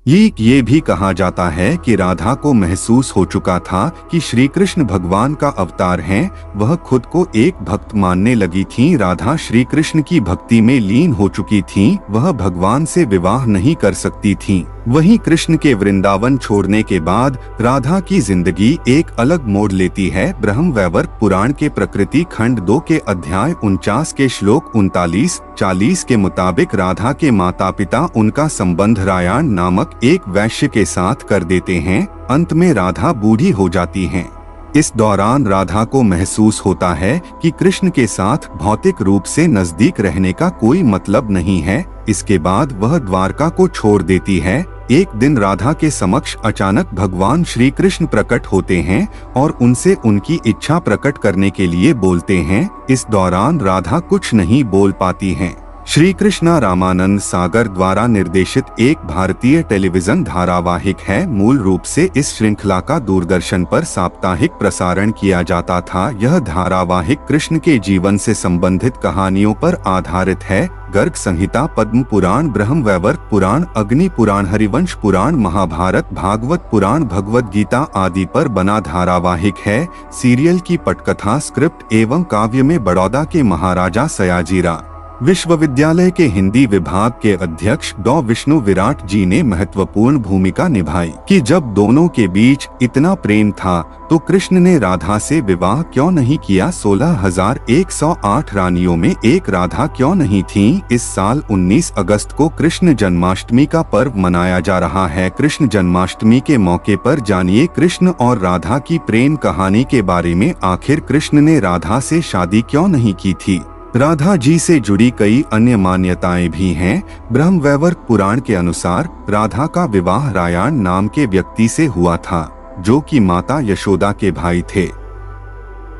ये भी कहा जाता है कि राधा को महसूस हो चुका था कि श्री कृष्ण भगवान का अवतार हैं। वह खुद को एक भक्त मानने लगी थीं। राधा श्री कृष्ण की भक्ति में लीन हो चुकी थीं। वह भगवान से विवाह नहीं कर सकती थीं। वहीं कृष्ण के वृंदावन छोड़ने के बाद राधा की जिंदगी एक अलग मोड़ लेती है। ब्रह्मवैवर्त पुराण के प्रकृति खंड 2 के अध्याय 49 के श्लोक 39-40 के मुताबिक राधा के माता पिता उनका संबंध रायान नामक एक वैश्य के साथ कर देते हैं। अंत में राधा बूढ़ी हो जाती हैं। इस दौरान राधा को महसूस होता है कि कृष्ण के साथ भौतिक रूप से नजदीक रहने का कोई मतलब नहीं है। इसके बाद वह द्वारका को छोड़ देती है। एक दिन राधा के समक्ष अचानक भगवान श्री कृष्ण प्रकट होते हैं और उनसे उनकी इच्छा प्रकट करने के लिए बोलते हैं। इस दौरान राधा कुछ नहीं बोल पाती हैं। श्री कृष्णा रामानंद सागर द्वारा निर्देशित एक भारतीय टेलीविजन धारावाहिक है। मूल रूप से इस श्रृंखला का दूरदर्शन पर साप्ताहिक प्रसारण किया जाता था। यह धारावाहिक कृष्ण के जीवन से संबंधित कहानियों पर आधारित है। गर्ग संहिता, पद्म पुराण, ब्रह्मवैवर्त पुराण, अग्नि पुराण, हरिवंश पुराण, महाभारत, भागवत पुराण, भगवद गीता आदि पर बना धारावाहिक है। सीरियल की पटकथा, स्क्रिप्ट एवं काव्य में बड़ौदा के महाराजा सयाजीराव विश्वविद्यालय के हिंदी विभाग के अध्यक्ष डॉ विष्णु विराट जी ने महत्वपूर्ण भूमिका निभाई कि जब दोनों के बीच इतना प्रेम था तो कृष्ण ने राधा से विवाह क्यों नहीं किया। 16,108 रानियों में एक राधा क्यों नहीं थी। इस साल 19 अगस्त को कृष्ण जन्माष्टमी का पर्व मनाया जा रहा है। कृष्ण जन्माष्टमी के मौके पर जानिए कृष्ण और राधा की प्रेम कहानी के बारे में। आखिर कृष्ण ने राधा से शादी क्यों नहीं की थी। राधा जी से जुड़ी कई अन्य मान्यताएं भी हैं। ब्रह्मवैवर्त पुराण के अनुसार राधा का विवाह रायान नाम के व्यक्ति से हुआ था, जो कि माता यशोदा के भाई थे।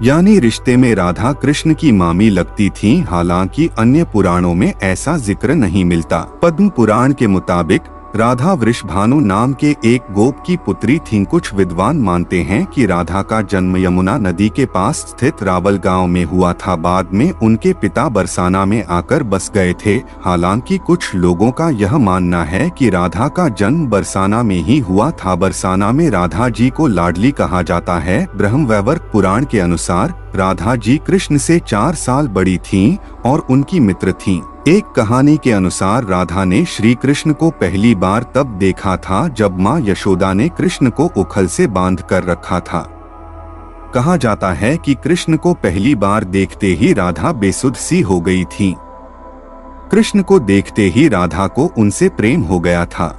यानी रिश्ते में राधा कृष्ण की मामी लगती थीं। हालांकि अन्य पुराणों में ऐसा जिक्र नहीं मिलता। पद्म पुराण के मुताबिक राधा वृषभानु नाम के एक गोप की पुत्री थीं। कुछ विद्वान मानते हैं कि राधा का जन्म यमुना नदी के पास स्थित रावल गांव में हुआ था। बाद में उनके पिता बरसाना में आकर बस गए थे। हालांकि कुछ लोगों का यह मानना है कि राधा का जन्म बरसाना में ही हुआ था। बरसाना में राधा जी को लाडली कहा जाता है। ब्रह्मवैवर्त पुराण के अनुसार राधा जी कृष्ण से 4 साल बड़ी थीं और उनकी मित्र थीं। एक कहानी के अनुसार राधा ने श्री कृष्ण को पहली बार तब देखा था जब माँ यशोदा ने कृष्ण को उखल से बांध कर रखा था। कहा जाता है कि कृष्ण को पहली बार देखते ही राधा बेसुध सी हो गई थी। कृष्ण को देखते ही राधा को उनसे प्रेम हो गया था।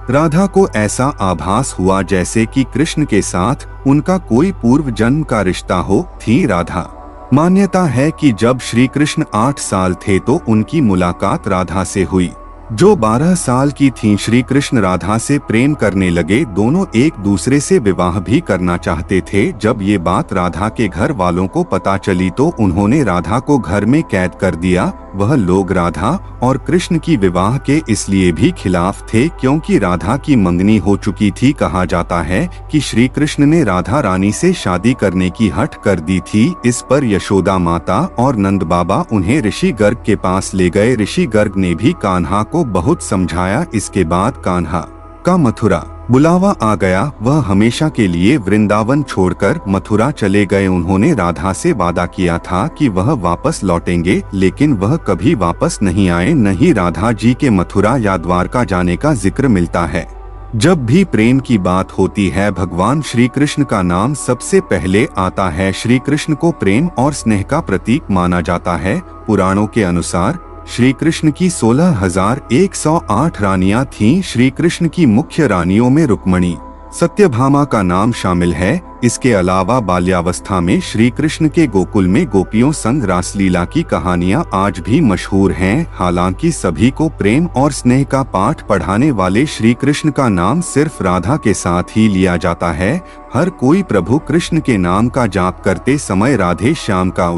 राधा को ऐसा आभास हुआ जैसे कि कृष्ण के साथ उनका कोई पूर्व जन्म का रिश्ता हो। थी राधा। मान्यता है कि जब श्री कृष्ण 8 साल थे तो उनकी मुलाकात राधा से हुई, जो 12 साल की थीं। श्री कृष्ण राधा से प्रेम करने लगे। दोनों एक दूसरे से विवाह भी करना चाहते थे। जब ये बात राधा के घर वालों को पता चली तो उन्होंने राधा को घर में कैद कर दिया। वह लोग राधा और कृष्ण की विवाह के इसलिए भी खिलाफ थे क्योंकि राधा की मंगनी हो चुकी थी। कहा जाता है कि श्री कृष्ण ने राधा रानी से शादी करने की हठ कर दी थी। इस पर यशोदा माता और नंद बाबा उन्हें ऋषि गर्ग के पास ले गए। ऋषि गर्ग ने भी कान्हा को बहुत समझाया। इसके बाद कान्हा का मथुरा बुलावा आ गया। वह हमेशा के लिए वृंदावन छोड़कर मथुरा चले गए। उन्होंने राधा से वादा किया था कि वह वापस लौटेंगे, लेकिन वह कभी वापस नहीं आए। न ही राधा जी के मथुरा या द्वारका जाने का जिक्र मिलता है। जब भी प्रेम की बात होती है, भगवान श्री कृष्ण का नाम सबसे पहले आता है। श्री कृष्ण को प्रेम और स्नेह का प्रतीक माना जाता है। पुराणों के अनुसार श्री कृष्ण की 16,108 रानियां थीं। श्री कृष्ण की मुख्य रानियों में रुक्मणी, सत्यभामा का नाम शामिल है। इसके अलावा बाल्यावस्था में श्री कृष्ण के गोकुल में गोपियों संग रासलीला की कहानियां आज भी मशहूर हैं। हालांकि सभी को प्रेम और स्नेह का पाठ पढ़ाने वाले श्री कृष्ण का नाम सिर्फ राधा के साथ ही लिया जाता है। हर कोई प्रभु कृष्ण के नाम का जाप करते समय राधे श्याम का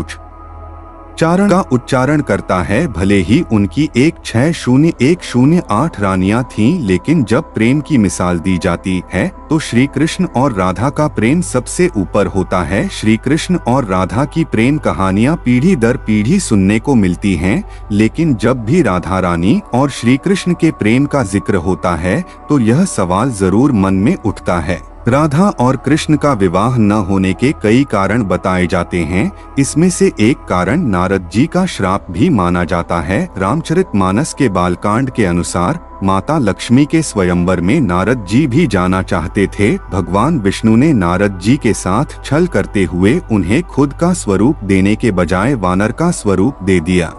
चारण का उच्चारण करता है। भले ही उनकी 160,108 रानियां थीं, लेकिन जब प्रेम की मिसाल दी जाती है तो श्री कृष्ण और राधा का प्रेम सबसे ऊपर होता है। श्री कृष्ण और राधा की प्रेम कहानियां पीढ़ी दर पीढ़ी सुनने को मिलती हैं, लेकिन जब भी राधा रानी और श्री कृष्ण के प्रेम का जिक्र होता है तो यह सवाल जरूर मन में उठता है। राधा और कृष्ण का विवाह न होने के कई कारण बताए जाते हैं। इसमें से एक कारण नारद जी का श्राप भी माना जाता है। रामचरितमानस के बालकांड के अनुसार माता लक्ष्मी के स्वयंवर में नारद जी भी जाना चाहते थे। भगवान विष्णु ने नारद जी के साथ छल करते हुए उन्हें खुद का स्वरूप देने के बजाय वानर का स्वरूप दे दिया,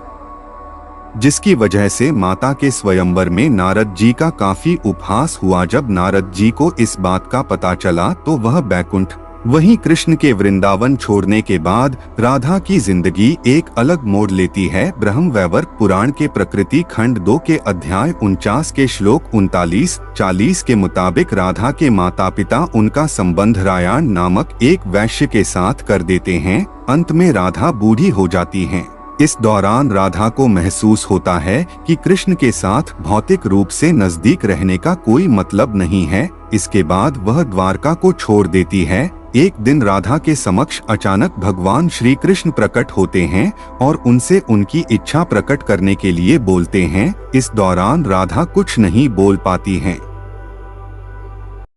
जिसकी वजह से माता के स्वयंवर में नारद जी का काफी उपहास हुआ। जब नारद जी को इस बात का पता चला तो वह बैकुंठ, वहीं कृष्ण के वृंदावन छोड़ने के बाद राधा की जिंदगी एक अलग मोड़ लेती है। ब्रह्मवैवर्त पुराण के प्रकृति खंड 2 के अध्याय 49 के श्लोक 39-40 के मुताबिक राधा के माता पिता उनका संबंध रायान नामक एक वैश्य के साथ कर देते हैं। अंत में राधा बूढ़ी हो जाती हैं। इस दौरान राधा को महसूस होता है कि कृष्ण के साथ भौतिक रूप से नजदीक रहने का कोई मतलब नहीं है। इसके बाद वह द्वारका को छोड़ देती है। एक दिन राधा के समक्ष अचानक भगवान श्री कृष्ण प्रकट होते हैं और उनसे उनकी इच्छा प्रकट करने के लिए बोलते हैं। इस दौरान राधा कुछ नहीं बोल पाती हैं।